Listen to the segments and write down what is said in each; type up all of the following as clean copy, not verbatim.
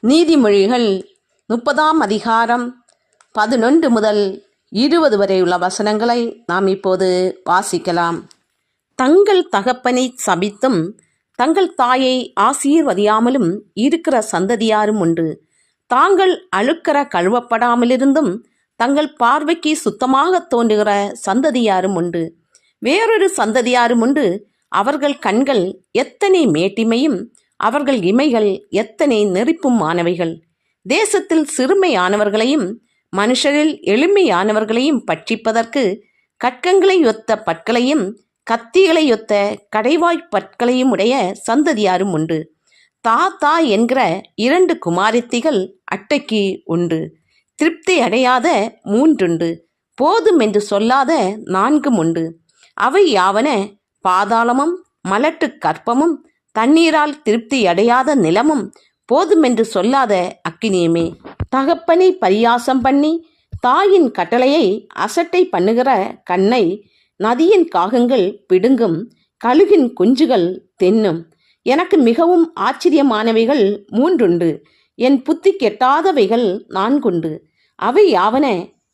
நீதிமொழிகள் 30ஆம் அதிகாரம் 11 முதல் 20 வரை உள்ள வசனங்களை நாம் இப்போது வாசிக்கலாம். தங்கள் தகப்பனை சபித்தும் தங்கள் தாயை ஆசீர்வதியாமலும் இருக்கிற சந்ததியாரும் உண்டு. தாங்கள் அழுக்கற கழுவப்படாமலிருந்தும் தங்கள் பார்வைக்கு சுத்தமாக தோன்றுகிற சந்ததியாரும் உண்டு. வேறொரு சந்ததியாரும் உண்டு. அவர்கள் கண்கள் எத்தனை மேட்டிமையும் அவர்கள் இமைகள் எத்தனை நெறிப்புமானவைகள். தேசத்தில் சிறுமையானவர்களையும் மனுஷரில் எளிமையானவர்களையும் பட்சிப்பதற்கு கற்கங்களை ஒத்த பற்களையும் கத்திகளை ஒத்த கடைவாய்ப் பற்களையும் உடைய சந்ததியாரும் உண்டு. தாத்தா என்கிற 2 குமாரத்திகள் அட்டைக்கு உண்டு. திருப்தி அடையாத 3 உண்டு. போதும் என்று சொல்லாத 4 உண்டு. அவை யாவன பாதாளமும் மலட்டு கற்பமும் தண்ணீரால் திருப்தி அடையாத நிலமும் போதுமென்று சொல்லாத அக்கினியுமே. தகப்பனை பரியாசம் பண்ணி தாயின் கட்டளையை அசட்டை பண்ணுகிற கண்ணை நதியின் காகங்கள் பிடுங்கும், கழுகின் குஞ்சுகள் தென்னும். எனக்கு மிகவும் ஆச்சரியமானவைகள் 3 உண்டு. என் புத்தி கெட்டாதவைகள் 4 உண்டு. அவை யாவன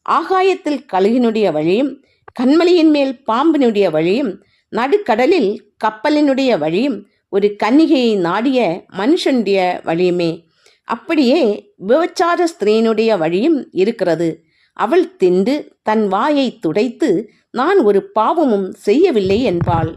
ஆகாயத்தில் கழுகினுடைய வழியும் கண்மலையின் மேல் பாம்பினுடைய வழியும் நடுக்கடலில் கப்பலினுடைய வழியும் ஒரு கன்னிகையை நாடிய மனுஷனுடைய வழியுமே. அப்படியே விபச்சார ஸ்திரீனுடைய வழியும் இருக்கிறது. அவள் தின்று தன் வாயை துடைத்து நான் ஒரு பாவமும் செய்யவில்லை என்பாள்.